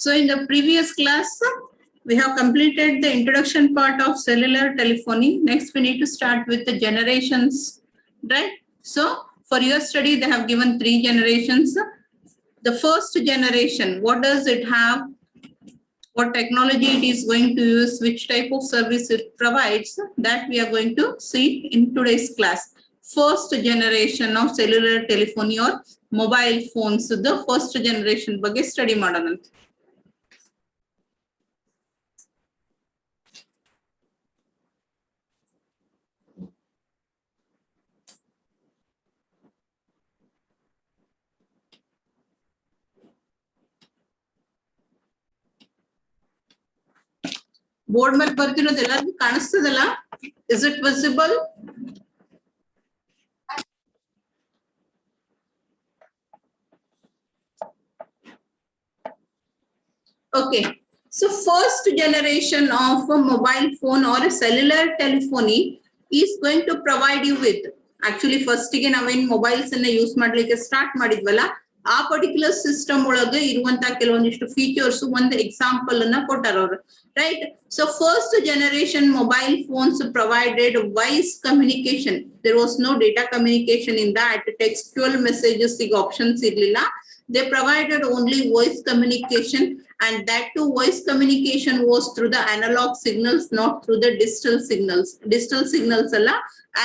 So in the previous class, we have completed the introduction part of cellular telephony. Next, we need to start with the generations, right? So for your study, they have given 3 generations. The first generation, what does it have? What technology it is going to use, which type of service it provides, that we are going to see in today's class. First generation of cellular telephony or mobile phones, the first generation ಬಗ್ಗೆ study ಮಾಡೋಣಂತೆ. Board ಮೇಲೆ ಬರ್ತಿರೋದು ಎಲ್ಲರಿಗೂ ಕಾಣಿಸ್ತದಲ್ಲ? Is it visible? Okay. So first generation of a mobile phone or a cellular telephony is going to provide you with, actually first ಗೆ ನಾವೇನ್ mobiles ಅನ್ನ use ಮಾಡ್ಲಿಕ್ಕೆ start ಮಾಡಿದ್ವಲ್ಲ, ಆ particular system ಒಳಗೆ ಇರುವಂತ ಕೆಲವೊಂದಿಷ್ಟು ಫೀಚರ್ಸ್ ಒಂದು ಎಕ್ಸಾಂಪಲ್ ಅನ್ನ ಕೊಟ್ಟಾರ ಅವರು, right? So first generation mobile phones provided voice communication. There was no data communication in that. Textual messages ಈಗ ಆಪ್ಷನ್ಸ್ ಇರ್ಲಿಲ್ಲ. They provided only voice communication, and that too voice communication was through the analog signals, not through the digital signals. Digital signals alla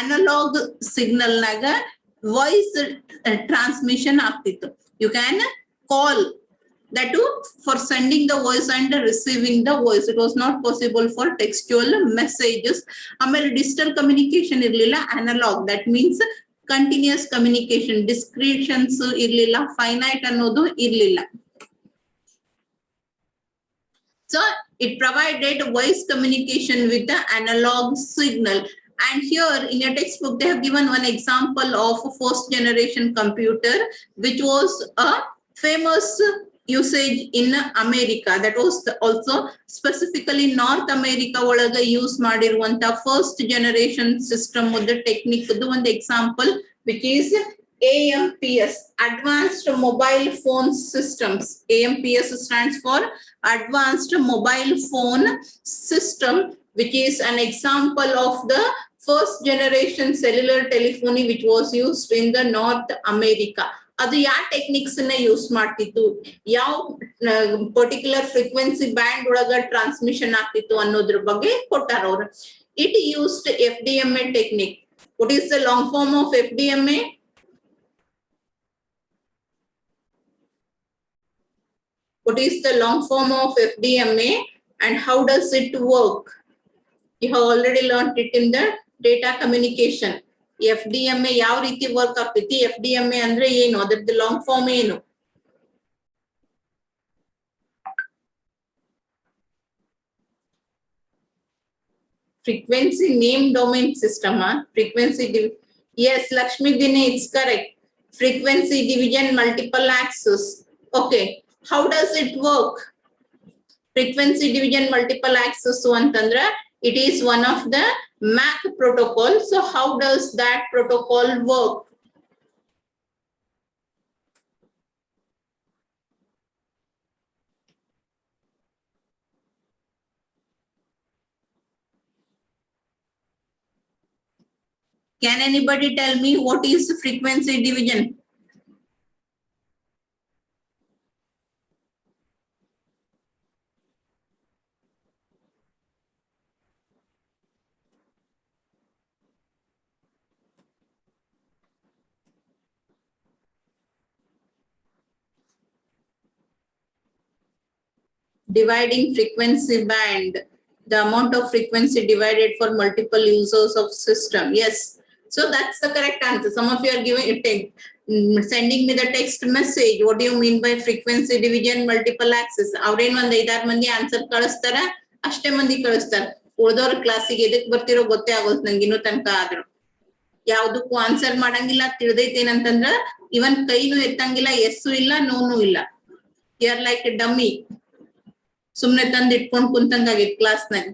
analog signal naga voice transmission ಆಗ್ತಿತ್ತು. You can call, that too for sending the voice and receiving the voice. It was not possible for textual messages. ಆಮೇಲೆ digital communication ಇರ್ಲಿಲ್ಲ, analog. That means continuous communication, discretions irlilla, finite annodu irlilla. So it provided voice communication with the analog signal. And here in your textbook they have given one example of a first generation computer, which was a famous usage in America. That was also specifically North America ಒಳಗೆ use ಮಾಡಿರುವಂತ first generation system the technique ಒಂದು example, which is AMPS, Advanced Mobile Phone Systems. AMPS stands for Advanced Mobile Phone System, which is an example of the first generation cellular telephony which was used in the North America. ಅದು ಯಾವ techniques ನ use ಮಾಡ್ತಿತ್ತು, ಯಾವ particular frequency band ಒಳಗ transmission ಆಗ್ತಿತ್ತು ಅನ್ನೋದ್ರ ಬಗ್ಗೆ ಕೊಟ್ಟಾರ ಅವರು. It used FDMA technique. What is the long form of FDMA? What is the long form of FDMA and how does it work? You have already learned it in the data communication. FDMA ಯಾವ ರೀತಿ work ಆಗ್ತೈತಿ, FDMA ಅಂದ್ರೆ ಏನು, ಅದರದ್ದು long form ಏನು? Frequency name domain system, frequency yes, Lakshmi Dini, it's correct. Frequency division multiple access. Okay, how does it work? Frequency division multiple access antandra, it is one of the MAC protocol. So how does that protocol work? Can anybody tell me what is frequency division? Dividing frequency band, the amount of frequency divided for multiple users of system. Yes, so that's the correct answer. Some of you are giving it, sending me the text message. What do you mean by frequency division multiple access? ಅವ್ರೇನ್ ಒಂದ್ 5-6 ಮಂದಿ answer ಕಳಿಸ್ತಾರ, ಅಷ್ಟೇ ಮಂದಿ ಕಳಿಸ್ತಾರ. ಉಳಿದವ್ರ ಕ್ಲಾಸಿಗೆ ಎದಕ್ ಬರ್ತಿರೋ ಗೊತ್ತೇ ಆಗೋದು ನಂಗೆ ಇನ್ನೂ ತನಕ. ಆದ್ರು ಯಾವ್ದಕ್ಕೂ ಆನ್ಸರ್ ಮಾಡಂಗಿಲ್ಲ, ತಿಳಿದೈತೇನಂತಂದ್ರ ಇವನ್ ಕೈನು ಎತ್ತಂಗಿಲ್ಲ, ಎಸ್ಸು ಇಲ್ಲ, ನೋನು ಇಲ್ಲ. You are like a dummy, ಸುಮ್ನೆ ತಂದು ಇಟ್ಕೊಂಡು ಕುಂತಂಗಾಗಿತ್ತು ಕ್ಲಾಸ್ನಾಗ.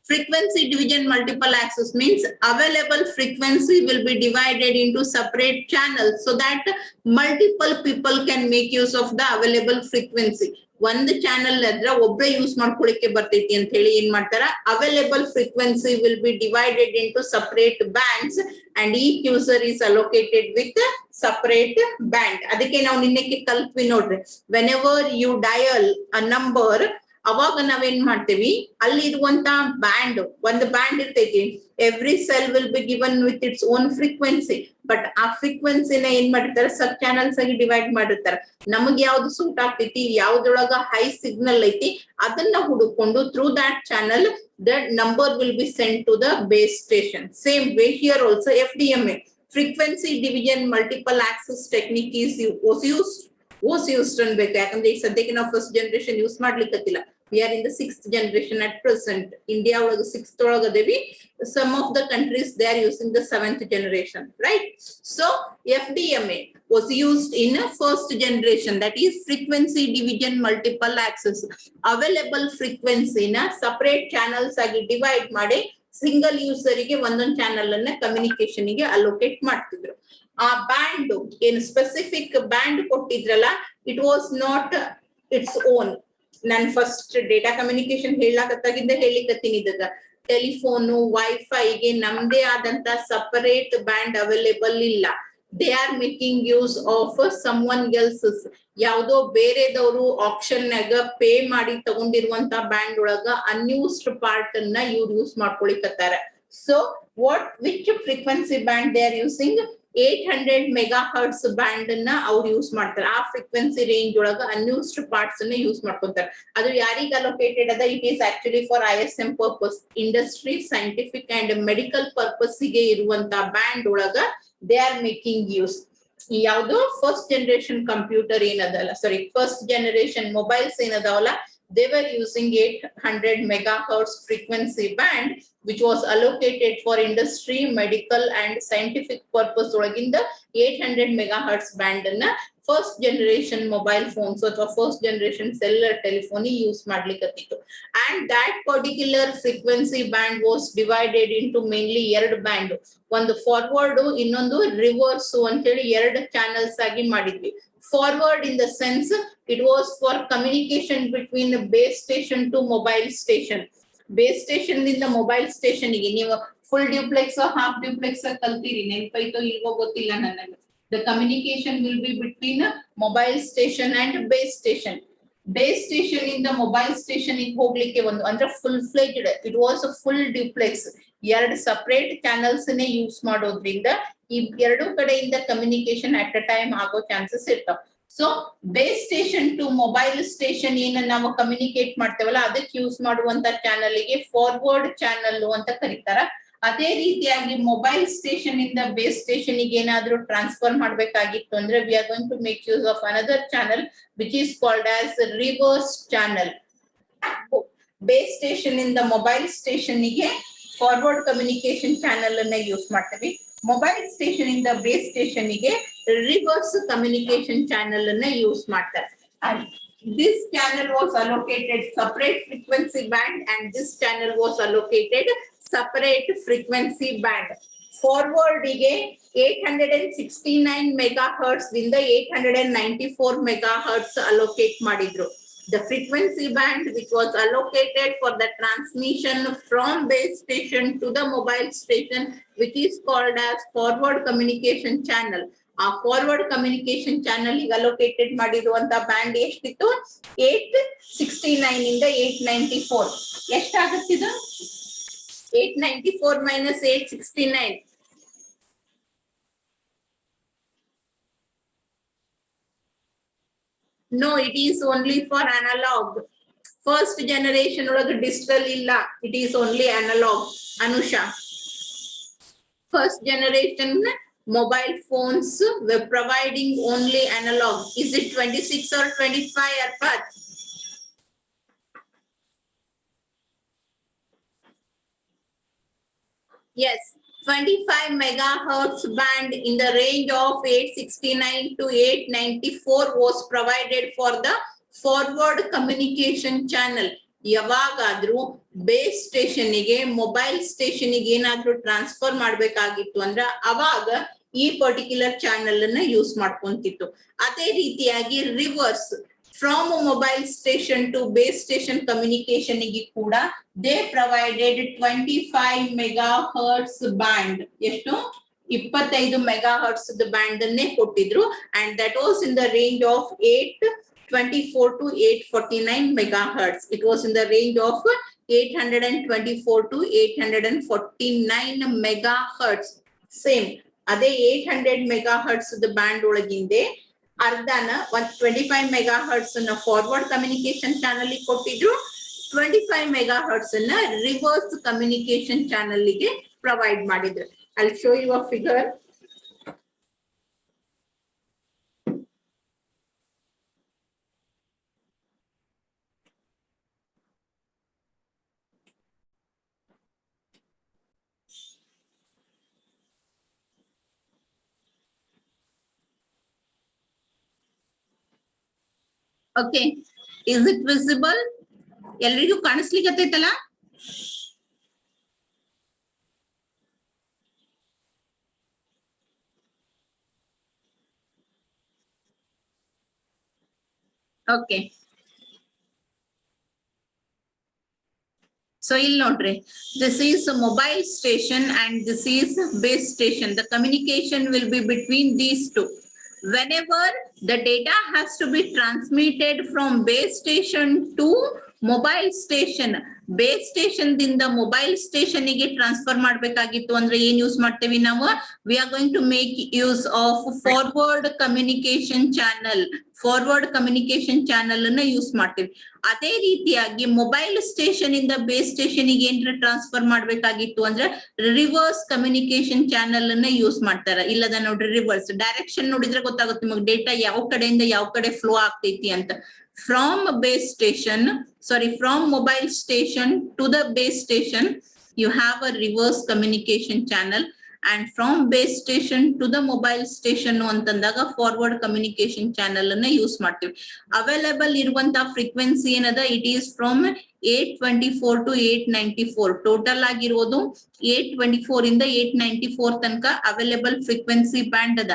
Frequency division multiple access means available frequency will be divided into separate channels so that multiple people can make use of the available frequency. ಒಂದು channel ಅದ್ರ ಒಬ್ಬರೇ use ಮಾಡ್ಕೊಳಿಕ್ಕೆ ಬರ್ತೈತಿ ಅಂತ ಹೇಳಿ ಏನ್ ಮಾಡ್ತಾರ, available frequency will be divided into separate bands and each user is allocated with separate band. ಅದಕ್ಕೆ ನಾವು ನಿನ್ನೆಕ್ಕೆ ಕಲ್ತ್ವಿ ನೋಡ್ರಿ, whenever you dial a number, ಅವಾಗ ನಾವೇನ್ ಮಾಡ್ತೇವಿ, ಅಲ್ಲಿ ಇರುವಂತ ಬ್ಯಾಂಡ್, ಒಂದು ಬ್ಯಾಂಡ್ ಇರ್ತೈತಿ, every cell will be given with its own frequency. But ಆ ಫ್ರೀಕ್ವೆನ್ಸಿನ ಏನ್ ಮಾಡಿರ್ತಾರೆ, ಸಬ್ ಚಾನಲ್ಸ್ ಆಗಿ ಡಿವೈಡ್ ಮಾಡಿರ್ತಾರೆ. ನಮಗ್ ಯಾವ್ದು ಸೂಟ್ ಆಗ್ತೈತಿ, ಯಾವ್ದೊಳಗ ಹೈ ಸಿಗ್ನಲ್ ಐತಿ, ಅದನ್ನ ಹುಡುಕೊಂಡು through that channel the number will be sent to the base station. Same way here also FDMA, frequency division multiple access technique was used ಅನ್ಬೇಕು. ಯಾಕಂದ್ರೆ ಈಗ ಸದ್ಯಕ್ಕೆ ನಾವು ಫಸ್ಟ್ ಜನರೇಷನ್ ಯೂಸ್ ಮಾಡ್ಲಿಕ್ಕತ್ತಿಲ್ಲ. We are in the 6th generation at present. India ಒಳಗ 6th ಒಳಗದೇವಿ. Some of the countries they are using the 7th generation, right? So FDMA was used in a first generation, that is frequency division multiple access. Available frequency na separate channels ಆಗಿ divide ಮಾಡಿ single user ಗೆ ಒಂದೊಂದು channel ಅನ್ನ communication ಗೆ allocate ಮಾಡ್ತಿದ್ರು. ಆ band ಏನು specific band ಕೊಟ್ಟಿದ್ರಲ್ಲ, it was not its own. ನಾನ್ ಫಸ್ಟ್ ಡೇಟಾ ಕಮ್ಯುನಿಕೇಶನ್ ಹೇಳಕತ್ತಾಗಿಂದ ಹೇಳಿಕತ್ತೀನಿ, ಇದಾಗ ಟೆಲಿಫೋನು ವೈಫೈಗೆ ನಮ್ದೇ ಆದಂತ ಸಪರೇಟ್ ಬ್ಯಾಂಡ್ ಅವೈಲೇಬಲ್ ಇಲ್ಲ. They are making use of someone else's, ಯಾವ್ದೋ ಬೇರೆದವರು ಆಪ್ಷನ್ ನಾಗ ಪೇ ಮಾಡಿ ತಗೊಂಡಿರುವಂತ ಬ್ಯಾಂಡ್ ಒಳಗ ಅನ್ಯೂಸ್ಡ್ ಪಾರ್ಟ್ ಅನ್ನ ಇವ್ರು ಯೂಸ್ ಮಾಡ್ಕೊಳಿಕತ್ತಾರ. So which frequency band they are using? 800 megahertz band ಅನ್ನ ಅವ್ರು ಯೂಸ್ ಮಾಡ್ತಾರೆ. ಆ ಫ್ರೀಕ್ವೆನ್ಸಿ ರೇಂಜ್ ಒಳಗ ಅನ್ಯೂಸ್ಡ್ ಪಾರ್ಟ್ಸ್ ಅನ್ನ ಯೂಸ್ ಮಾಡ್ಕೊಂತಾರೆ. ಅದು ಯಾರಿಗೆ ಅಲೋಕೇಟೆಡ್ ಅದ? It is actually for ISM purpose, industry, scientific and medical purpose ಗೆ ಇರುವಂತ ಬ್ಯಾಂಡ್ ಒಳಗ ದೇ ಆರ್ ಮೇಕಿಂಗ್ ಯೂಸ್. ಯಾವ್ದು ಫಸ್ಟ್ ಜನರೇಷನ್ ಕಂಪ್ಯೂಟರ್ ಏನದಲ್ಲ, ಸಾರಿ ಫಸ್ಟ್ ಜನರೇಷನ್ ಮೊಬೈಲ್ಸ್ ಏನದಾವಲ್ಲ, they were using 800 megahertz frequency band which was allocated for industry, medical and scientific purpose. ಒಳಗಿಂದ 800 megahertz band ಅನ್ನ first generation mobile phones ಅಥವಾ first generation cellular telephony use ಮಾಡ್ಲಿಕ್ಕತ್ತಿತ್ತು. And that particular frequency band was divided into mainly ಎರಡು band, ಒಂದು forward, ಇನ್ನೊಂದು reverse ಅಂತೇಳಿ ಎರಡು channels ಆಗಿ ಮಾಡಿದ್ವಿ. Forward in the sense it was for communication between the base station to mobile station. Base station ಇಂದ mobile station ಗೆ ನೀವು ಫುಲ್ ಡ್ಯೂಪ್ಲೆಕ್ಸ್ ಹಾಫ್ ಡ್ಯೂಪ್ಲೆಕ್ಸ್ ಕಲ್ತೀರಿ, ನೆನಪೈತೋ ಇಲ್ವೋ ಗೊತ್ತಿಲ್ಲ ನನಗೆ. The communication will be between a mobile station and base station. Base station ಇಂದ mobile station ಗೆ ಹೋಗ್ಲಿಕ್ಕೆ ಒಂದು ಅಂದ್ರೆ full fledged, it was a full duplex. ಎರಡು ಸಪರೇಟ್ ಚಾನಲ್ಸ್ ನೇ ಯೂಸ್ ಮಾಡೋದ್ರಿಂದ ಈ ಎರಡು ಕಡೆಯಿಂದ ಕಮ್ಯುನಿಕೇಶನ್ ಅಟ್ ಅ ಟೈಮ್ ಆಗೋ ಚಾನ್ಸಸ್ ಇರ್ತಾವ. So base station to mobile station ಏನ ನಾವು ಕಮ್ಯುನಿಕೇಟ್ ಮಾಡ್ತೇವಲ್ಲ, ಅದಕ್ಕೆ ಯೂಸ್ ಮಾಡುವಂತ ಚಾನಲ್ ಗೆ ಫಾರ್ವರ್ಡ್ ಚಾನಲ್ ಅಂತ ಕರೀತಾರ. ಅದೇ ರೀತಿಯಾಗಿ ಮೊಬೈಲ್ ಸ್ಟೇಷನ್ ಇಂದ ಬೇಸ್ ಸ್ಟೇಷನ್ ಗೆ ಏನಾದ್ರೂ ಟ್ರಾನ್ಸ್ಫರ್ ಮಾಡ್ಬೇಕಾಗಿತ್ತು ಅಂದ್ರೆ we are going to make use of another channel which is called as reverse channel. Base station ಇಂದ ಮೊಬೈಲ್ ಸ್ಟೇಷನ್ ಗೆ ಫಾರ್ವರ್ಡ್ ಕಮ್ಯುನಿಕೇಶನ್ ಚಾನಲ್ ಅನ್ನ ಯೂಸ್ ಮಾಡ್ತೀವಿ. ಮೊಬೈಲ್ ಸ್ಟೇಷನ್ ಇಂದ ಬೇಸ್ ಸ್ಟೇಷನ್ ಗೆ ರಿವರ್ಸ್ ಕಮ್ಯುನಿಕೇಶನ್ ಚಾನಲ್ ಅನ್ನ use ಮಾಡ್ತಾರೆ. This channel was allocated separate frequency band and this channel was allocated separate frequency band. Forward ಗೆ 869 megahertz ಇಂದ 894 megahertz allocate ಮಾಡಿದ್ರು. The frequency band which was allocated for the transmission from base station to the mobile station, which is called as forward communication channel. ಆ forward communication channel ಗೆ allocated ಮಾಡಿರುವಂತ band ಎಷ್ಟಿತ್ತು? 869 ಇಂದ 894. ಎಷ್ಟಾಗುತ್ತಿದು? 894 minus 869. No, it is only for analog. First generation ಒಳಗೆ digital ಇಲ್ಲ, it is only analog. Anusha, first generation mobile phones were providing only analog. Is it 26 or 25, Arfat? Yes, 25 megahertz band in the range of 869 to 894 was provided for the forward communication channel. ಯಾವಾಗಾದ್ರೂ base station ಗೆ mobile station ಗೆ ಏನಾದ್ರೂ transfer ಮಾಡ್ಬೇಕಾಗಿತ್ತು ಅಂದ್ರ ಅವಾಗ ಈ particular channel ಅನ್ನ use ಮಾಡ್ಕೊಂತಿತ್ತು. ಅದೇ ರೀತಿಯಾಗಿ reverse From a mobile station to base station communication ಗೆ ಕೂಡ they provided 25 megahertz band. ಎಷ್ಟು 25 megahertz ಬ್ಯಾಂಡ್ ಅನ್ನೇ ಕೊಟ್ಟಿದ್ರು, and that was in the range of 824 to 849 megahertz. It was in the range of 824 to 849 megahertz. Same ಅದೇ 800 megahertz band ಒಳಗಿಂದೆ ಅರ್ಧನ 125 megahertz ಅನ್ನ forward communication channel ಗೆ ಕೊಟ್ಟಿದ್ರು, 25 megahertz ಅನ್ನ reverse communication channel ಗೆ provide ಮಾಡಿದ್ರು. I'll show you a figure. Okay, is it visible? ಎಲ್ರಿಗೂ ಕಾಣಿಸ್ಲಿಕ್ಕತ್ತೈತಲ್ಲ? Okay. So ಇಲ್ಲಿ ನೋಡ್ರಿ, this is a mobile station and this is base station. The communication will be between these two. Whenever the data has to be transmitted from base station to mobile station, base station ದಿಂದ mobile station ಗೆ transfer ಮಾಡಬೇಕಾಗಿತ್ತು ಅಂದ್ರೆ ಏನ್ use ಮಾಡ್ತೇವೆ ನಾವು? We are going to make use of forward communication channel. Forward communication channel ಅನ್ನ use ಮಾಡ್ತೀವಿ. ಅದೇ ರೀತಿಯಾಗಿ ಮೊಬೈಲ್ ಸ್ಟೇಷನ್ ಇಂದ ಬೇಸ್ ಸ್ಟೇಷನ್ ಗೆ ಏನ್ರ ಟ್ರಾನ್ಸ್ಫರ್ ಮಾಡ್ಬೇಕಾಗಿತ್ತು ಅಂದ್ರೆ ರಿವರ್ಸ್ ಕಮ್ಯುನಿಕೇಶನ್ ಚಾನಲ್ ಅನ್ನ ಯೂಸ್ ಮಾಡ್ತಾರ. ಇಲ್ಲದ ನೋಡ್ರಿ, ರಿವರ್ಸ್ ಡೈರೆಕ್ಷನ್ ನೋಡಿದ್ರೆ ಗೊತ್ತಾಗುತ್ತೆ ನಿಮಗೆ ಡೇಟಾ ಯಾವ ಕಡೆಯಿಂದ ಯಾವ ಕಡೆ ಫ್ಲೋ ಆಗ್ತೈತಿ ಅಂತ. From base station, from mobile station to the base station you have a reverse communication channel, and from base station to the mobile station ಅಂತಂದಾಗ ಫಾರ್ವರ್ಡ್ ಕಮ್ಯುನಿಕೇಶನ್ ಚಾನಲ್ ಅನ್ನ ಯೂಸ್ ಮಾಡ್ತೀವಿ. ಅವೈಲೇಬಲ್ ಇರುವಂತ ಫ್ರೀಕ್ವೆನ್ಸಿ ಏನದ, it is from 824 to 894. Total ಆಗಿರೋದು 824 ಇಂದ 894 ತನಕ available frequency band ಅದ.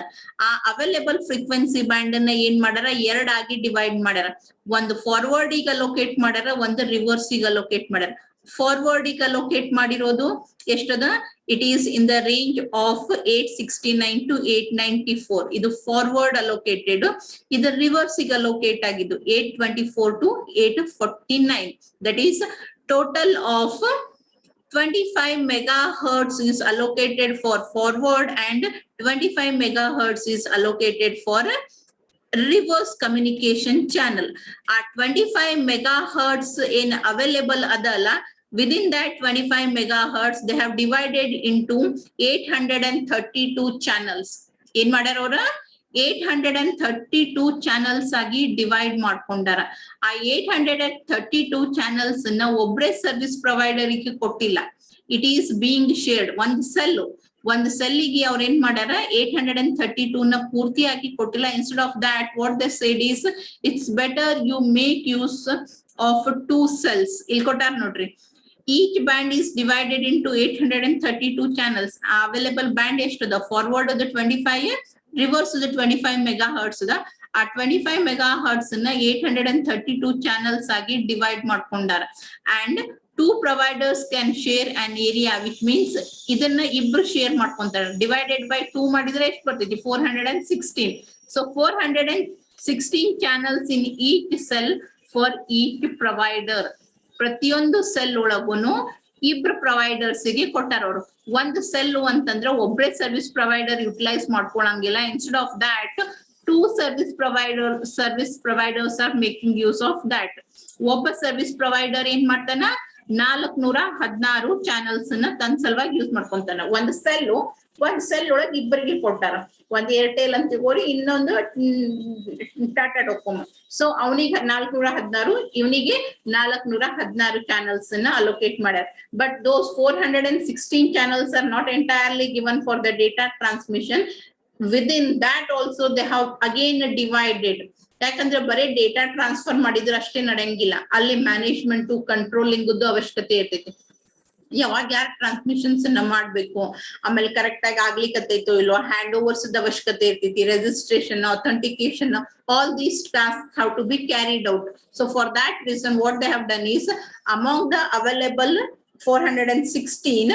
ಆ ಅವೈಲೇಬಲ್ ಫ್ರೀಕ್ವೆನ್ಸಿ ಬ್ಯಾಂಡ್ ಅನ್ನ ಏನ್ ಮಾಡ್ಯಾರ, ಎರಡಾಗಿ ಡಿವೈಡ್ ಮಾಡ್ಯಾರ. ಒಂದು ಫಾರ್ವರ್ಡ್ ಈಗ ಲೊಕೇಟ್ ಮಾಡ್ಯಾರ, ಒಂದು ರಿವರ್ಸ್ ಈಗ ಲೊಕೇಟ್ ಮಾಡ್ಯಾರ. ಫಾರ್ವರ್ಡ್ ಈಗ ಲೊಕೇಟ್ ಮಾಡಿರೋದು ಎಷ್ಟದ, it is in the range of 869 to 894. ಇದು ಫಾರ್ವರ್ಡ್ ಅಲೋಕೇಟೆಡ್. ಇದು ರಿವರ್ಸ್ ಈಗ ಲೊಕೇಟ್ ಆಗಿದ್ದು 824 to 849. That is total of 25 megahertz is allocated for forward and 25 megahertz is allocated for reverse communication channel. At 25 megahertz in available adala, within that 25 megahertz they have divided into 832 channels. In madarora 832 channels agi divide ಮಾಡ್ಕೊಂಡಾರ. ಆ 832 channels ನ ಒಬ್ರೇ service provider ಗೆ ಕೊಟ್ಟಿಲ್ಲ. It is being shared. ಒಂದು ಸೆಲ್ಲಿಗೆ ಅವ್ರ ಏನ್ ಮಾಡ್ಯಾರ, 832 ನ ಪೂರ್ತಿಯಾಗಿ ಕೊಟ್ಟಿಲ್ಲ. Instead of that what they said is, it's better you make use of 2 cells. ಇಲ್ಲಿ ಕೊಟ್ಟಾರ ನೋಡ್ರಿ, each band is divided into 832 channels. Available band ಎಷ್ಟದ, forward ಅದ 25, ರಿವರ್ಸ್ ಅದ 25 megahertz ಅದ. ಆ 25 megahertz ನ 832 channels ಆಗಿ ಡಿವೈಡ್ ಮಾಡ್ಕೊಂಡಾರ. And 2 providers can share an area, which means ಇದನ್ನ ಇಬ್ರು ಶೇರ್ ಮಾಡ್ಕೊಂತಾರೆ. ಡಿವೈಡೆಡ್ ಬೈ 2 ಮಾಡಿದ್ರೆ ಎಷ್ಟು ಬರ್ತೈತಿ, 416. So 416 channels in each cell for each provider. ಪ್ರತಿಯೊಂದು ಸೆಲ್ ಒಳಗುನು ಇಬ್ರು ಪ್ರೊವೈಡರ್ಸ್ ಗೆ ಕೊಟ್ಟಾರ ಅವರು. ಒಂದು ಸೆಲ್ ಅಂತಂದ್ರೆ ಒಬ್ಬರೇ ಸರ್ವಿಸ್ ಪ್ರೊವೈಡರ್ ಯುಟಿಲೈಸ್ ಮಾಡ್ಕೊಳಂಗಿಲ್ಲ. Instead of that 2 service providers are making use of that. ಒಬ್ಬ ಸರ್ವಿಸ್ ಪ್ರೊವೈಡರ್ ಏನ್ ಮಾಡ್ತಾನ, 416 ಚಾನಲ್ಸ್ ನ ತನ್ನ ಸಲುವಾಗಿ ಯೂಸ್ ಮಾಡ್ಕೊಂತಾನ. ಒಂದು ಸೆಲ್ ಒಳಗೆ ಇಬ್ಬರಿಗೆ ಕೊಟ್ಟಾರ. ಒಂದು ಏರ್ಟೆಲ್ ಅಂತ ತಗೋರಿ, ಇನ್ನೊಂದು ಟಾಟಾ ಡೊಕೊಮೊ. ಸೊ ಅವನಿಗೆ 416, ಇವನಿಗೆ 416 ಚಾನಲ್ಸ್ ನ ಅಲೋಕೇಟ್ ಮಾಡ್ಯಾರ. But those 416 channels are not entirely given for the data transmission. Within that also they have again divided. ಯಾಕಂದ್ರೆ ಬರೀ ಡೇಟಾ ಟ್ರಾನ್ಸ್ಫರ್ ಮಾಡಿದ್ರೆ ಅಷ್ಟೇ ನಡೆಯಂಗಿಲ್ಲ, ಅಲ್ಲಿ ಮ್ಯಾನೇಜ್ಮೆಂಟ್ ಕಂಟ್ರೋಲಿಂಗ್ ಅವಶ್ಯಕತೆ ಇರ್ತೈತಿ. ಯಾವಾಗ ಯಾರು ಟ್ರಾನ್ಸ್ಮಿಷನ್ಸ್ ಅನ್ನ ಮಾಡ್ಬೇಕು, ಆಮೇಲೆ ಕರೆಕ್ಟ್ ಆಗಿ ಆಗ್ಲಿಕ್ಕತ್ತೈತೋ ಇಲ್ವಾ, ಹ್ಯಾಂಡ್ ಓವರ್ಸ್ ಅವಶ್ಯಕತೆ ಇರ್ತೈತಿ, registration, authentication, all these tasks have to be carried out. So for that reason what they have done is, among the available 416,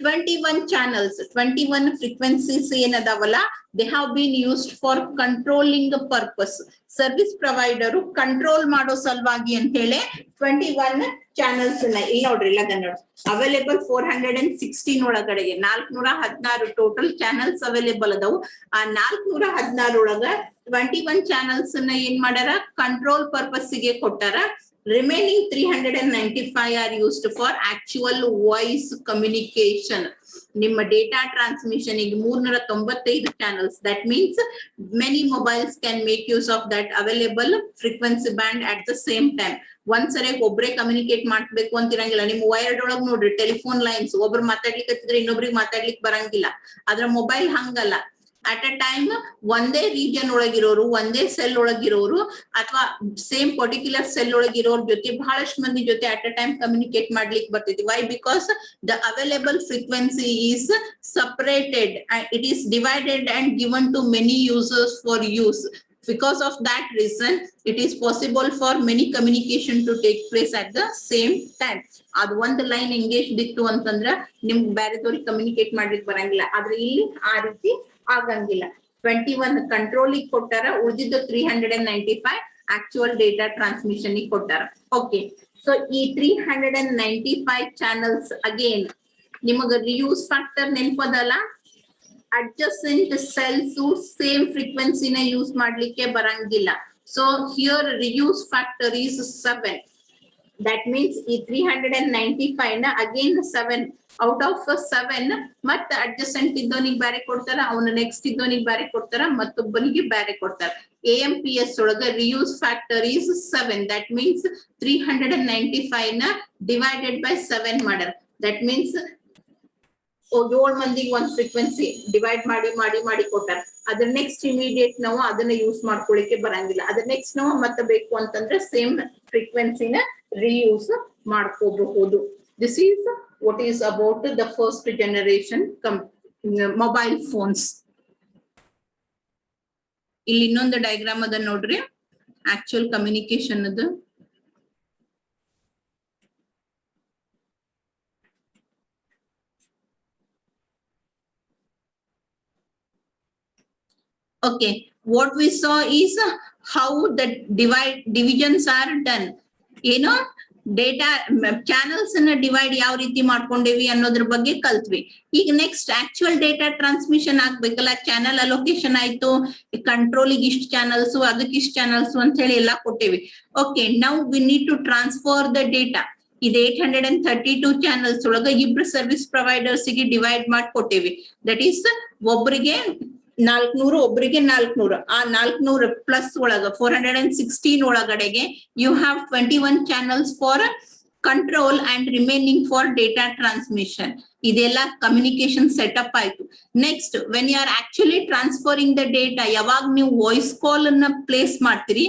21 channels, 21 frequencies ಏನದಾವಲ್ಲ, they have been used for controlling the purpose. Service provider control ಮಾಡೋ ಸಲುವಾಗಿ ಅಂತ ಹೇಳಿ 21 channels ಇಲ್ಲಿ ನೋಡ್ರಿ, ಇಲ್ಲ ನೋಡಿ, available 416 ಒಳಗಡೆಗೆ 416 total channels available ಅದಾವು. ಆ 416 ಒಳಗ 21 ಚಾನಲ್ಸ್ ನ ಏನ್ ಮಾಡ್ಯಾರ, ಕಂಟ್ರೋಲ್ ಪರ್ಪಸ್ ಗೆ ಕೊಟ್ಟಾರ. Remaining 395 are used for actual voice communication. ನಿಮ್ಮ ಡೇಟಾ ಟ್ರಾನ್ಸ್ಮಿಷನ್ ಗೆ 395 channels. That means many mobiles can make use of that available frequency band at the same time. ಒಂದ್ಸರಿ ಒಬ್ರೇ ಕಮ್ಯುನಿಕೇಟ್ ಮಾಡ್ಬೇಕು ಅಂತ ಇರಂಗಿಲ್ಲ. ನಿಮ್ ವೈರ್ಡ್ ಒಳಗ್ ನೋಡ್ರಿ, ಟೆಲಿಫೋನ್ ಲೈನ್ಸ್ ಒಬ್ರು ಮಾತಾಡ್ಲಿಕ್ಕೆ ಇನ್ನೊಬ್ರಿಗೆ ಮಾತಾಡ್ಲಿಕ್ಕೆ ಬರಂಗಿಲ್ಲ. ಅದ್ರ ಮೊಬೈಲ್ ಹಂಗಲ್ಲ. ಅಟ್ ಅ ಟೈಮ್ ಒಂದೇ ರೀಜನ್ ಒಳಗಿರೋರು, ಒಂದೇ ಸೆಲ್ ಒಳಗಿರೋರು, ಅಥವಾ ಸೇಮ್ ಪರ್ಟಿಕ್ಯುಲರ್ ಸೆಲ್ ಒಳಗಿರೋರ್ ಜೊತೆ ಬಹಳಷ್ಟು ಮಂದಿ ಜೊತೆ ಅಟ್ ಅ ಟೈಮ್ ಕಮ್ಯುನಿಕೇಟ್ ಮಾಡ್ಲಿಕ್ಕೆ ಬರ್ತೈತಿ. Why? Because the available frequency is separated, it is divided and given to many users for use. Because of that reason, it is possible for many communication to take place at the same time. ಅದು ಒಂದು line engage ಇತ್ತು ಅಂತಂದ್ರ ನಿಮ್ಗೆ ಬೇರೆದವ್ರಿಗೆ communicate ಮಾಡ್ಲಿಕ್ಕೆ ಬರಂಗಿಲ್ಲ. ಆದ್ರೆ ಇಲ್ಲಿ ಆ ರೀತಿ ಆಗಂಗಿಲ್ಲ. 21 ಕಂಟ್ರೋಲಿಗೆ ಕೊಟ್ಟಾರ, ಉಳಿದಿದ್ದು 395 ಆಕ್ಚುಯಲ್ ಡೇಟಾ ಟ್ರಾನ್ಸ್ಮಿಷನ್ ಕೊಟ್ಟಾರ. ಓಕೆ, ಸೊ ಈ 395 ಚಾನಲ್ಸ್ ಅಗೇನ್ ನಿಮಗ ರಿಯೂಸ್ ಫ್ಯಾಕ್ಟರ್ ನೆನಪದಲ್ಲ. adjacent cells same frequency na use ಮಾಡ್ಲಿಕ್ಕೆ ಬರಂಗಿಲ್ಲ. So here reuse factor is 7. That means ಈ 395 ನ again 7 out of 7 ಮತ್ತೆ adjacent ಇದ್ದೋನಿಗೆ ಬೇರೆ ಕೊಡ್ತಾರ, ಅವನ ನೆಕ್ಸ್ಟ್ ಇದ್ದೋನಿಗೆ ಬೇರೆ ಕೊಡ್ತಾರ, ಮತ್ತೊಬ್ಬನಿಗೆ ಬೇರೆ ಕೊಡ್ತಾರ. AMPS ಒಳಗ reuse factor is 7. That means 395 ನ divided by 7 ಮಾಡ್ಯಾರ. That means 7 ಮಂದಿಗೆ ಒಂದ್ ಫ್ರೀಕ್ವೆನ್ಸಿ ಡಿವೈಡ್ ಮಾಡಿ ಕೊಟ್ಟಾರ. ಅದ್ರ ನೆಕ್ಸ್ಟ್ ಇಮಿಡಿಯೇಟ್ ನಾವು ಅದನ್ನ ಯೂಸ್ ಮಾಡ್ಕೊಳ್ಳಿಕ್ಕೆ ಬರಂಗಿಲ್ಲ. ಅದ್ರ ನೆಕ್ಸ್ಟ್ ನಾವು ಮತ್ತೆ ಬೇಕು ಅಂತಂದ್ರೆ ಸೇಮ್ ಫ್ರೀಕ್ವೆನ್ಸಿನ ರಿಯೂಸ್ ಮಾಡ್ಕೋಬಹುದು. This is what is about the first generation mobile phones. ಇಲ್ಲಿ ಇನ್ನೊಂದು ಡಯಾಗ್ರಾಮ್ ಅದ ನೋಡ್ರಿ, ಆಕ್ಚುಯಲ್ ಕಮ್ಯುನಿಕೇಶನ್ ಅದು. Okay, what we saw is how the divisions are done. You know, data channels ಅನ್ನ ಡಿವೈಡ್ ಯಾವ ರೀತಿ ಮಾಡ್ಕೊಂಡೇವಿ ಅನ್ನೋದ್ರ ಬಗ್ಗೆ ಕಲ್ತ್ವಿ. ಈಗ ನೆಕ್ಸ್ಟ್ ಆಕ್ಚುಯಲ್ ಡೇಟಾ ಟ್ರಾನ್ಸ್ಮಿಷನ್ ಆಗ್ಬೇಕಲ್ಲ, ಚಾನಲ್ ಅಲೋಕೇಶನ್ ಆಯ್ತು, ಕಂಟ್ರೋಲಿಗೆ ಇಷ್ಟು ಚಾನಲ್ಸ್, ಅದಕ್ಕೆ ಇಷ್ಟು ಚಾನಲ್ಸ್ ಅಂತ ಹೇಳಿ ಎಲ್ಲಾ ಕೊಟ್ಟೇವಿ. Okay, now we need to transfer the data. ಇದು 832 ಚಾನಲ್ಸ್ ಒಳಗ ಇಬ್ರು ಸರ್ವಿಸ್ ಪ್ರೊವೈಡರ್ಸ್ ಗೆ ಡಿವೈಡ್ ಮಾಡಿ ಕೊಟ್ಟೇವಿ. ದಟ್ ಈಸ್ ಒಬ್ಬರಿಗೆ 400, ಒಬ್ಬರಿಗೆ 400. ಆ 400 ಪ್ಲಸ್ ಒಳಗ 416 ಒಳಗಡೆಗೆ you have 21 channels for control and remaining for data transmission. ಇದೆಲ್ಲ ಕಮ್ಯುನಿಕೇಶನ್ ಸೆಟಪ್ ಆಯ್ತು. Next when you are actually transferring the data, ಯಾವಾಗ ನೀವು ವಾಯ್ಸ್ ಕಾಲ್ ಅನ್ನ ಪ್ಲೇಸ್ ಮಾಡ್ತೀರಿ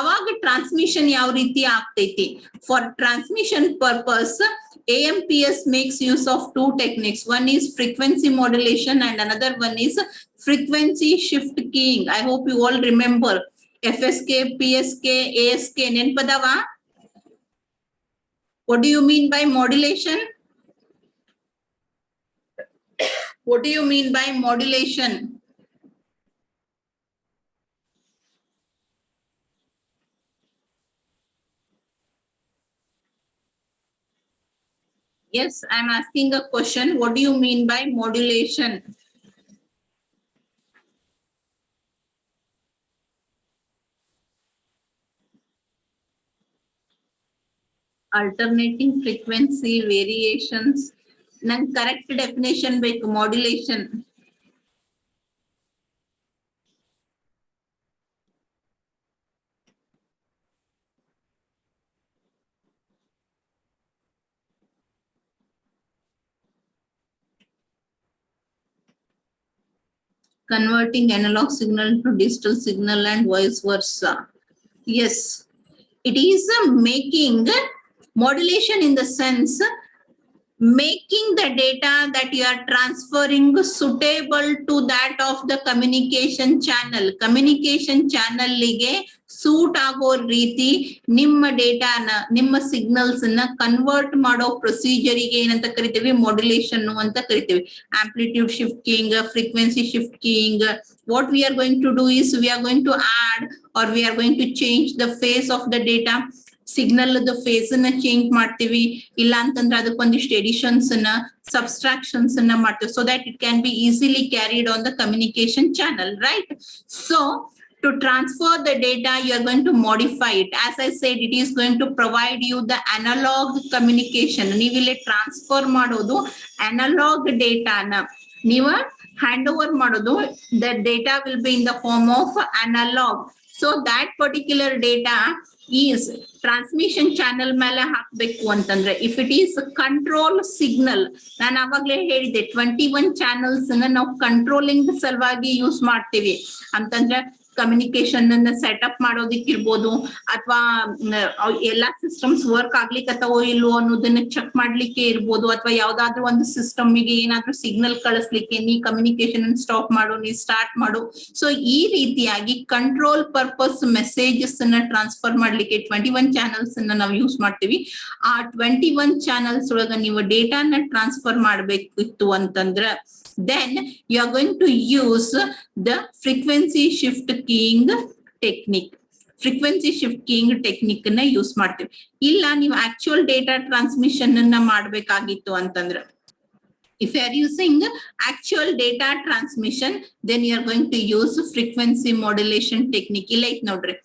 ಅವಾಗ ಟ್ರಾನ್ಸ್ಮಿಷನ್ ಯಾವ ರೀತಿ ಆಗ್ತೈತಿ. For transmission purpose AMPS makes use of two techniques. One is frequency modulation and another one is frequency shift keying. I hope you all remember FSK, PSK, ASK. Nenpadava? What do you mean by modulation? What do you mean by modulation? Yes, I'm asking a question. What do you mean by modulation? Alternating frequency variations. Nan correct definition ಬೇಕು modulation. Converting analog signal to digital signal and vice versa. Yes, it is making modulation in the sense making the data that you are transferring suitable to that of the communication channel. Communication channel ಗೆ suit ಆಗೋ ರೀತಿ ನಿಮ್ಮ ಡೇಟಾನ, ನಿಮ್ಮ signals ಅನ್ನ convert ಮಾಡೋ ಪ್ರೊಸೀಜರಿಗೆ ಏನಂತ ಕರಿತೀವಿ, modulation ಅಂತ ಕರಿತೀವಿ. Amplitude shift keying, frequency shift keying. What we are going to do is we are going to add or we are going to change the phase of the data. Signal phase ಅನ್ನ change ಮಾಡ್ತೀವಿ, ಇಲ್ಲ ಅಂತಂದ್ರೆ ಅದಕ್ಕೊಂದಿಷ್ಟು additions ಅನ್ನ, subtractions ಅನ್ನ ಮಾಡ್ತೀವಿ, so that it can be easily carried on the communication channel, right? So to transfer the data, you are going to modify it. As I said, it is going to provide you the analog communication. ನೀವು ಇಲ್ಲಿ transfer ಮಾಡೋದು analogue ಡೇಟಾನ, ನೀವು hand over ಮಾಡೋದು, the data will be in the form of analog. So that particular data is transmission channel ಮೇಲೆ ಹಾಕ್ಬೇಕು ಅಂತಂದ್ರೆ, if it is control signal, ನಾನು ಆವಾಗ್ಲೇ ಹೇಳಿದೆ 21 ಚಾನೆಲ್ಸ್ ಅನ್ನ ನಾವು ಕಂಟ್ರೋಲಿಂಗ್ ಸಲುವಾಗಿ ಯೂಸ್ ಮಾಡ್ತೀವಿ. ಅಂತಂದ್ರೆ ಕಮ್ಯುನಿಕೇಶನ್ ಅನ್ನ ಸೆಟಪ್ ಮಾಡೋದಿಕ್ಕಿರ್ಬೋದು, ಅಥವಾ ಎಲ್ಲಾ ಸಿಸ್ಟಮ್ಸ್ ವರ್ಕ್ ಆಗ್ಲಿಕ್ಕತ್ತವೋ ಇಲ್ವೋ ಅನ್ನೋದನ್ನ ಚೆಕ್ ಮಾಡ್ಲಿಕ್ಕೆ ಇರ್ಬೋದು, ಅಥವಾ ಯಾವ್ದಾದ್ರು ಒಂದು ಸಿಸ್ಟಮ್ ಗೆ ಏನಾದ್ರೂ ಸಿಗ್ನಲ್ ಕಳಿಸ್ಲಿಕ್ಕೆ ನೀ ಕಮ್ಯುನಿಕೇಶನ್ ಅನ್ನು ಸ್ಟಾಪ್ ಮಾಡು, ನೀ ಸ್ಟಾರ್ಟ್ ಮಾಡು. ಸೊ ಈ ರೀತಿಯಾಗಿ ಕಂಟ್ರೋಲ್ ಪರ್ಪಸ್ ಮೆಸೇಜಸ್ ಅನ್ನ ಟ್ರಾನ್ಸ್ಫರ್ ಮಾಡ್ಲಿಕ್ಕೆ 21 ಚಾನೆಲ್ಸ್ ಅನ್ನ ನಾವು ಯೂಸ್ ಮಾಡ್ತೀವಿ. ಆ 21 ಚಾನೆಲ್ಸ್ ಒಳಗ ನೀವು ಡೇಟಾನ ಟ್ರಾನ್ಸ್ಫರ್ ಮಾಡ್ಬೇಕಿತ್ತು ಅಂತಂದ್ರ, then you are going to use the frequency shift keying technique. Frequency shift keying technique ಅನ್ನ ಯೂಸ್ ಮಾಡ್ತೀವಿ. ಇಲ್ಲ ನೀವು ಆಕ್ಚುಯಲ್ ಡೇಟಾ ಟ್ರಾನ್ಸ್ಮಿಷನ್ ಅನ್ನ ಮಾಡ್ಬೇಕಾಗಿತ್ತು ಅಂತಂದ್ರ, if you are using actual data transmission, then you are going to use frequency modulation technique. ಇಲ್ಲ ಐತ್ ನೋಡ್ರಿ,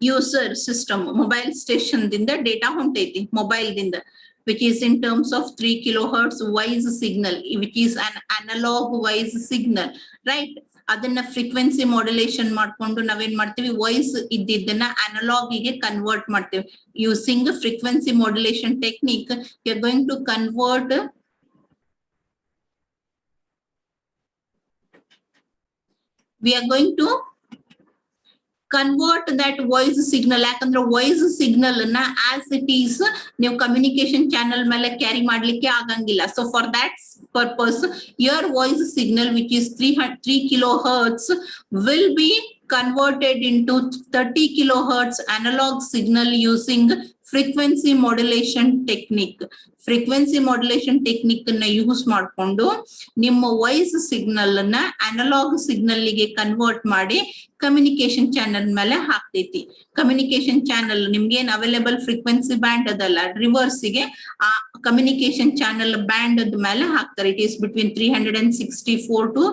ಯೂಸರ್ ಸಿಸ್ಟಮ್ ಮೊಬೈಲ್ ಸ್ಟೇಷನ್ ದಿಂದ ಡೇಟಾ ಹೊಂಟೈತಿ, ಮೊಬೈಲ್ ದಿಂದ, which is in terms of 3 kilohertz wise signal, which is an analog wise signal, right? ಅದನ್ನ frequency modulation ಮಾಡ್ಕೊಂಡು ನಾವೇನ್ ಮಾಡ್ತೀವಿ, voice ಇದ್ದಿದ್ದನ್ನ ಅನಲಾಗ್ ಗೆ ಕನ್ವರ್ಟ್ ಮಾಡ್ತೀವಿ. Using frequency modulation technique, you are going to convert we are going to convert that voice signal. ಯಾಕಂದ್ರೆ voice signal ಅನ್ನ as it is ನೀವು ಕಮ್ಯುನಿಕೇಶನ್ ಚಾನೆಲ್ ಮೇಲೆ ಕ್ಯಾರಿ ಮಾಡ್ಲಿಕ್ಕೆ ಆಗಂಗಿಲ್ಲ. So for that purpose your voice signal, which is 3 kilohertz, will be converted into 30 kilohertz analog signal using frequency modulation technique. Frequency modulation technique ಅನ್ನ use ಮಾಡ್ಕೊಂಡು ನಿಮ್ಮ voice signal ಅನ್ನ analogue signal ಗೆ convert ಮಾಡಿ communication channel ಮೇಲೆ ಹಾಕ್ತೈತಿ. Communication channel ನಿಮ್ಗೆ ಏನ್ available frequency band ಅದಲ್ಲ, ರಿವರ್ಸ್ ಗೆ ಆ ಕಮ್ಯುನಿಕೇಶನ್ ಚಾನೆಲ್ ಬ್ಯಾಂಡ್ ಅದ ಮೇಲೆ ಹಾಕ್ತಾರೆ. It is between 364 to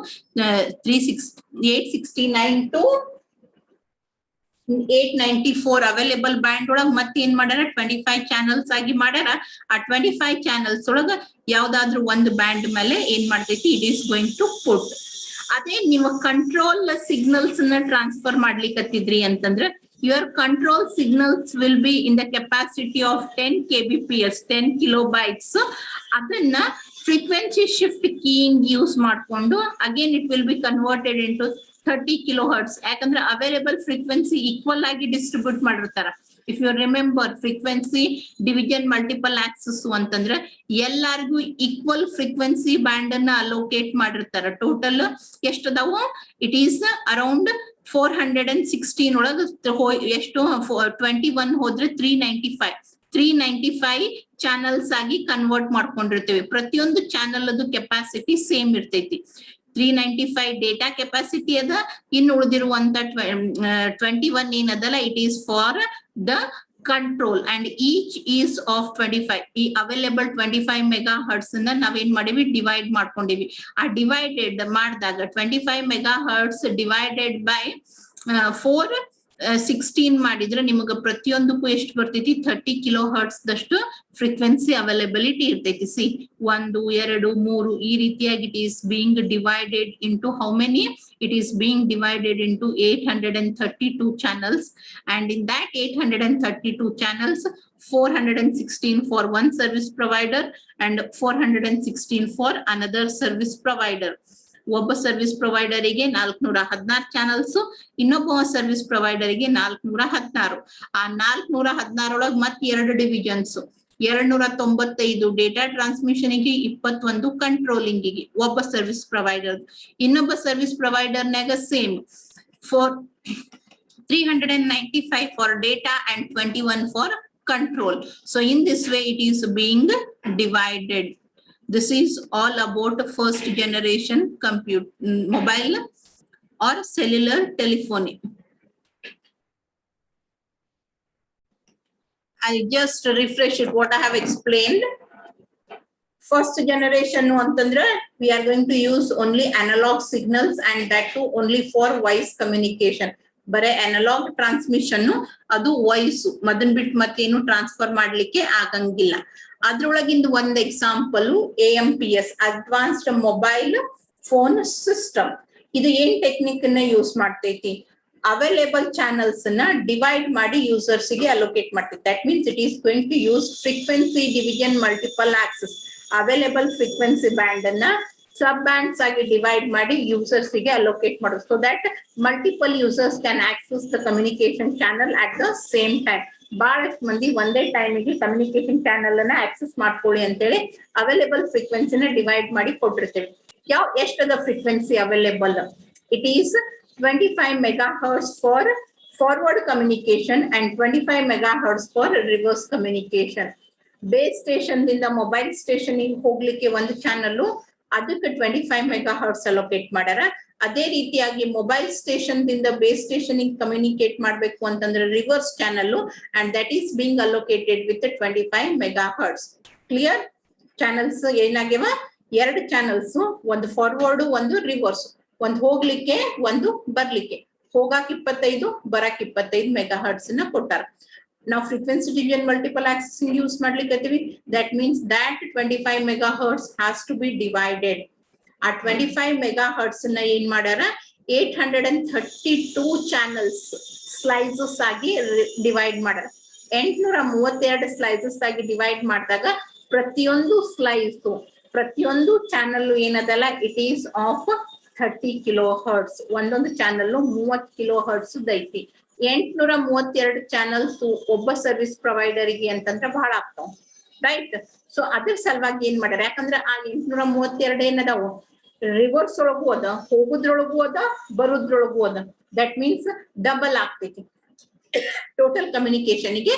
869 to 894 available band ಒಳಗ್ ಮತ್ತೆ ಏನ್ ಮಾಡ್ಯಾರ, 25 ಚಾನೆಲ್ಸ್ ಆಗಿ ಮಾಡ್ಯಾರ. ಆ 25 ಚಾನೆಲ್ಸ್ ಒಳಗ ಯಾವ್ದಾದ್ರು ಒಂದು ಬ್ಯಾಂಡ್ ಮೇಲೆ ಏನ್ ಮಾಡ್ತೈತಿ, it is going to put. ಅದೇ ನೀವು ಕಂಟ್ರೋಲ್ ಸಿಗ್ನಲ್ಸ್ ನ ಟ್ರಾನ್ಸ್ಫರ್ ಮಾಡ್ಲಿಕ್ಕತ್ತಿದ್ರಿ ಅಂತಂದ್ರೆ, your control signals will be in the capacity of 10 kbps, 10 kilobytes. ಅದನ್ನ frequency shift keying ಯೂಸ್ ಮಾಡ್ಕೊಂಡು again it will be converted into 30 kilohertz. ಯಾಕಂದ್ರೆ ಅವೈಲೇಬಲ್ ಫ್ರೀಕ್ವೆನ್ಸಿ ಈಕ್ವಲ್ ಆಗಿ distribute ಮಾಡಿರ್ತಾರ. If you remember, frequency division multiple access ಅಂತಂದ್ರೆ ಎಲ್ಲಾರ್ಗು equal frequency band ಅನ್ನ allocate ಮಾಡಿರ್ತಾರ. Total ಎಷ್ಟದಾವು, ಇಟ್ ಈಸ್ ಅರೌಂಡ್ 416 ಒಳಗ ಎಷ್ಟು 21 ಹೋದ್ರೆ 395 ಚಾನಲ್ಸ್ ಆಗಿ ಕನ್ವರ್ಟ್ ಮಾಡ್ಕೊಂಡಿರ್ತೇವೆ. ಪ್ರತಿಯೊಂದು ಚಾನಲ್ ಅದು ಕೆಪಾಸಿಟಿ ಸೇಮ್ ಇರ್ತೈತಿ. 395 ಡೇಟಾ ಕೆಪಾಸಿಟಿ ಅದ, ಇನ್ನು ಉಳಿದಿರುವಂತ 21 ಏನದಲ್ಲ, it is for the control and each is of 25. ಈ ಅವೈಲೇಬಲ್ 25 ಮೆಗಾ ಹರ್ಟ್ಸ್ ಅನ್ನ ನಾವೇನ್ ಮಾಡಿವಿ, ಡಿವೈಡ್ ಮಾಡ್ಕೊಂಡಿವಿ. ಆ ಡಿವೈಡೆಡ್ ಮಾಡಿದಾಗ 25 ಮೆಗಾ ಹರ್ಟ್ಸ್ ಡಿವೈಡೆಡ್ ಬೈ 416 ಮಾಡಿದ್ರೆ ನಿಮಗ ಪ್ರತಿಯೊಂದಕ್ಕೂ ಎಷ್ಟು ಬರ್ತೈತಿ, 30 ಕಿಲೋ ಹರ್ಟ್ಸ್ ದಷ್ಟು ಫ್ರೀಕ್ವೆನ್ಸಿ ಅವೈಲೇಬಿಲಿಟಿ ಇರ್ತೈತಿ. ಸಿ 1 2 3 ಈ ರೀತಿಯಾಗಿ it is being divided into how many, it is being divided into 832 channels, and in that 832 channels 416 for one service provider and 416 for another service provider. ಒಬ್ಬ service provider ಗೆ 416 channels, ಇನ್ನೊಬ್ಬ service provider ಗೆ 416. ಆ 416 ಒಳಗ್ ಮತ್ತೆ 2 divisions, 295 data ಟ್ರಾನ್ಸ್ಮಿಷನ್ಗೆ, 21 ಕಂಟ್ರೋಲಿಂಗಿಗೆ ಒಬ್ಬ service provider. ಇನ್ನೊಬ್ಬ ಸರ್ವಿಸ್ ಪ್ರೊವೈಡರ್ನಾಗ same for 395 for data and 21 for control. So in this way it is being divided. This is all about first generation mobile or cellular telephony. I just refresh it what I have explained. First generation antandre we are going to use only analog signals, and that too only for voice communication. ಬರೇ analog transmission, ಅದು voice ಮದನ್ ಬಿಟ್ ಮತ್ತೇನು transfer ಮಾಡ್ಲಿಕ್ಕೆ ಆಗಂಗಿಲ್ಲ. ಅದ್ರೊಳಗಿಂದ ಒಂದ್ example AMPS, advanced mobile phone system. ಇದು ಏನ್ ಟೆಕ್ನಿಕ್ ಅನ್ನ ಯೂಸ್ ಮಾಡ್ತೈತಿ, ಅವೈಲೇಬಲ್ ಚಾನಲ್ಸ್ ಅನ್ನ ಡಿವೈಡ್ ಮಾಡಿ ಯೂಸರ್ಸ್ ಗೆ ಅಲೋಕೇಟ್ ಮಾಡ್ತೈತಿ. That means it is going to use frequency division multiple access. Available frequency band ಅನ್ನ ಸಬ್ ಬ್ಯಾಂಡ್ಸ್ ಆಗಿ ಡಿವೈಡ್ ಮಾಡಿ ಯೂಸರ್ಸ್ ಗೆ ಅಲೋಕೇಟ್ ಮಾಡೋದು, so that multiple users can access the communication channel at the same time. ಬಹಳಷ್ಟು ಮಂದಿ ಒಂದೇ ಟೈಮಿಗೆ communication channel ಅನ್ನ ಆಕ್ಸೆಸ್ ಮಾಡ್ಕೊಳ್ಳಿ ಅಂತೇಳಿ ಅವೈಲೇಬಲ್ ಫ್ರೀಕ್ವೆನ್ಸಿನ ಡಿವೈಡ್ ಮಾಡಿ ಕೊಟ್ಟಿರ್ತೇವೆ. ಎಷ್ಟದ frequency available? It is 25 megahertz for forward communication and 25 megahertz for reverse communication. Base station ದಿಂದ ಮೊಬೈಲ್ ಸ್ಟೇಷನ್ ಹೋಗ್ಲಿಕ್ಕೆ ಒಂದು ಚಾನಲ್, ಅದಕ್ಕೆ 25 megahertz ಅಲೋಕೇಟ್ ಮಾಡ್ಯಾರ. ಅದೇ ರೀತಿಯಾಗಿ ಮೊಬೈಲ್ ಸ್ಟೇಷನ್ ದಿಂದ ಬೇಸ್ ಸ್ಟೇಷನ್ ಕಮ್ಯುನಿಕೇಟ್ ಮಾಡ್ಬೇಕು ಅಂತಂದ್ರೆ reverse channel, and that is being allocated with 25 megahertz. Clear? Channels ಏನಾಗ್ಯವ? 2 ಚಾನಲ್ಸ್, ಒಂದು ಫಾರ್ವರ್ಡ್ ಒಂದು ರಿವರ್ಸ್, ಒಂದು ಹೋಗ್ಲಿಕ್ಕೆ ಒಂದು ಬರ್ಲಿಕ್ಕೆ. ಹೋಗಾಕ್ 25, ಬರಾಕ್ 25 megahertz ನ ಕೊಟ್ಟಾರ. ನಾವು frequency division multiple accessing use ಮಾಡ್ಲಿಕ್ಕೆ, that means that 25 megahertz has to be divided. ಆ 25 megahertz ನ ಏನ್ ಮಾಡ್ಯಾರ, 832 ಚಾನಲ್ಸ್ ಸ್ಲೈಸಸ್ ಆಗಿ ಡಿವೈಡ್ ಮಾಡ್ಯಾರ. 832 ಸ್ಲೈಸಸ್ ಆಗಿ ಡಿವೈಡ್ ಮಾಡಿದಾಗ ಪ್ರತಿಯೊಂದು ಸ್ಲೈಸ್, ಪ್ರತಿಯೊಂದು ಚಾನಲ್ ಏನದಲ್ಲ, ಇಟ್ ಈಸ್ ಆಫ್ 30 kilohertz. ಒಂದೊಂದು ಚಾನಲ್ 30 kilohertz ಐತಿ. 832 ಚಾನಲ್ಸ್ ಒಬ್ಬ ಸರ್ವಿಸ್ ಪ್ರೊವೈಡರ್ ಗೆ ಅಂತಂದ್ರೆ ಬಹಳ ಆಗ್ತಾವ, ರೈಟ್? ಸೊ ಅದ್ರ ಸಲುವಾಗಿ ಏನ್ ಮಾಡ್ಯಾರ, ಯಾಕಂದ್ರೆ ಆ 832 ಏನದಾವು, ರಿವರ್ಸ್ ಒಳಗೂ ಅದ, ಹೋಗುದ್ರೊಳಗೂ ಅದ, ಬರುದ್ರೊಳಗೂ ಅದ. ದಟ್ ಮೀನ್ಸ್ ಡಬಲ್ ಆಗ್ತೈತಿ ಟೋಟಲ್ ಕಮ್ಯುನಿಕೇಶನ್ ಗೆ.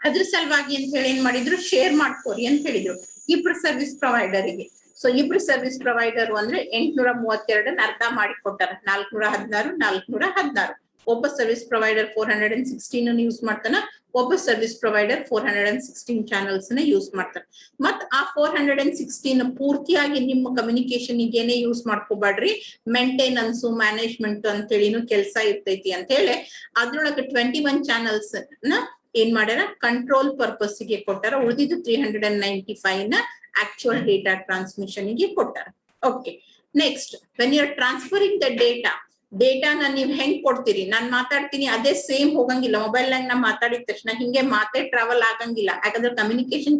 ಅದ್ರ ಸಲುವಾಗಿ ಅಂತ ಹೇಳಿ ಏನ್ ಮಾಡಿದ್ರು, ಶೇರ್ ಮಾಡ್ಕೋರಿ ಅಂತ ಹೇಳಿದ್ರು ಇಬ್ರು ಸರ್ವಿಸ್ ಪ್ರೊವೈಡರಿಗೆ. ಸೊ ಇಬ್ರು ಸರ್ವಿಸ್ ಪ್ರೊವೈಡರ್ ಅಂದ್ರೆ 832 ಅರ್ಧ ಮಾಡಿ ಕೊಟ್ಟಾರ, 416, 416. ಒಬ್ಬ ಸರ್ವಿಸ್ ಪ್ರೊವೈಡರ್ 416 ಯೂಸ್ ಮಾಡ್ತಾನ, ಒಬ್ಬ ಸರ್ವಿಸ್ ಪ್ರೊವೈಡರ್ 416 ಚಾನಲ್ಸ್ ನ ಯೂಸ್ ಮಾಡ್ತಾನೆ. ಮತ್ ಆ 416 ಪೂರ್ತಿಯಾಗಿ ನಿಮ್ಮ ಕಮ್ಯುನಿಕೇಶನ್ ಏನೇ ಯೂಸ್ ಮಾಡ್ಕೋಬೇಡ್ರಿ, ಮೇಂಟೆನೆನ್ಸ್ ಮ್ಯಾನೇಜ್ಮೆಂಟ್ ಅಂತ ಹೇಳಿನೂ ಕೆಲಸ ಇರ್ತೈತಿ ಅಂತ ಹೇಳಿ ಅದ್ರೊಳಗೆ 21 ಚಾನಲ್ಸ್ ನ ಏನ್ ಮಾಡ್ಯಾರ, ಕಂಟ್ರೋಲ್ ಪರ್ಪಸ್ ಗೆ ಕೊಟ್ಟಾರ. ಉಳಿದಿದ್ದು 395 ನ ಆಕ್ಚುಯಲ್ ಡೇಟಾ ಟ್ರಾನ್ಸ್ಮಿಷನ್ ಗೆ ಕೊಟ್ಟಾರ. Okay, next when you are transferring the ಡೇಟಾನ ನೀವು ಹೆಂಗ್ ಕೊಡ್ತೀರಿ? ನಾನ್ ಮಾತಾಡ್ತೀನಿ, ಅದೇ ಸೇಮ್ ಹೋಗಂಗಿಲ್ಲ. ಮೊಬೈಲ್ ನಾಗ ನಾ ಮಾತಾಡಿದ ತಕ್ಷಣ ಹಿಂಗೆ ಮಾತೇ ಟ್ರಾವೆಲ್ ಆಗಂಗಿಲ್ಲ, ಯಾಕಂದ್ರೆ communication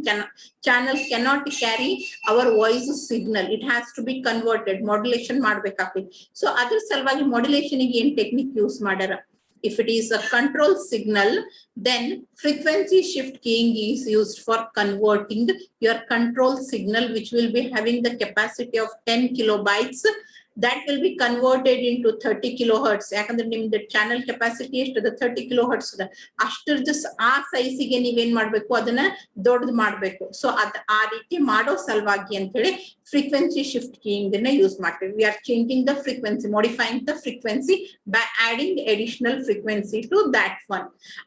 channel cannot carry our voice signal. It has to be converted, modulation ಮಾಡ್ಬೇಕಾಗ್ತೈತಿ. ಸೊ ಅದ್ರ ಸಲುವಾಗಿ ಮಾಡ್ಯುಲೇಷನ್ ಗೆ ಏನ್ ಟೆಕ್ನಿಕ್ ಯೂಸ್ ಮಾಡ್ಯಾರ? If it is a control signal, then frequency shift keying is used for converting your control signal, which will be having the capacity of 10 kilobytes. That will be converted into 30 kilohertz. ಯಾಕಂದ್ರೆ ನಿಮ್ದು channel capacity ಎಷ್ಟದ, 30 kilohertz ಅದ. ಅಷ್ಟರದ್ದು ಆ ಸೈಜಿಗೆ ನೀವೇನ್ ಮಾಡ್ಬೇಕು, ಅದನ್ನ ದೊಡ್ಡದು ಮಾಡ್ಬೇಕು. So ಆ ರೀತಿ ಮಾಡೋ ಸಲುವಾಗಿ ಅಂತ ಹೇಳಿ ಫ್ರೀಕ್ವೆನ್ಸಿ ಶಿಫ್ಟ್ ಕೀಯಿಂಗ್ ಅನ್ನ ಯೂಸ್ ಮಾಡ್ತೀವಿ. We are changing the frequency, modifying the frequency by adding additional frequency to that one.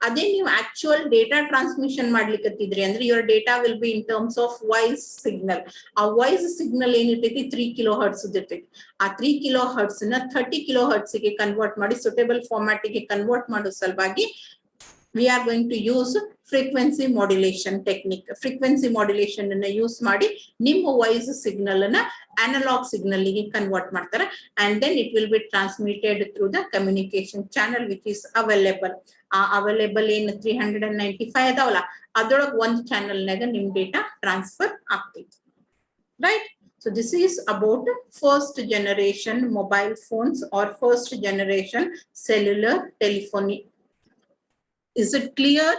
ಅದೇ ನೀವು ಆಕ್ಚುಯಲ್ ಡೇಟಾ ಟ್ರಾನ್ಸ್ಮಿಷನ್ ಮಾಡ್ಲಿಕ್ಕತ್ತಿದ್ರಿ ಅಂದ್ರೆ your data will be in terms of voice signal. ಆ ವಾಯ್ಸ್ ಸಿಗ್ನಲ್ ಏನಿರ್ತೈತಿ 3 kilohertz ಇರ್ತೈತಿ. ಆ 3 kilohertz ನ 30 kilohertz ಗೆ ಕನ್ವರ್ಟ್ ಮಾಡಿ ಸೂಟೇಬಲ್ ಫಾರ್ಮ್ಯಾಟ್ ಗೆ ಕನ್ವರ್ಟ್ ಮಾಡೋ ಸಲುವಾಗಿ we are going to use frequency modulation technique. Frequency modulation ಅನ್ನ ಯೂಸ್ ಮಾಡಿ ನಿಮ್ಮ ವಾಯ್ಸ್ ಸಿಗ್ನಲ್ ಅನ್ನ ಅನಲಾಗ್ ಸಿಗ್ನಲ್ ಗೆ ಕನ್ವರ್ಟ್ ಮಾಡ್ತಾರೆ, and then it will be transmitted through the communication channel which is available. ಆ ಅವೈಲೇಬಲ್ ಏನ್ 395 ಅದಾವಲ್ಲ, ಅದ್ರೊಳಗೆ ಒಂದು ಚಾನಲ್ ನಾಗ ನಿಮ್ ಡೇಟಾ ಟ್ರಾನ್ಸ್ಫರ್ ಆಗ್ತೈತಿ, right? So this is about first generation mobile phones or first generation cellular telephony. Is it clear?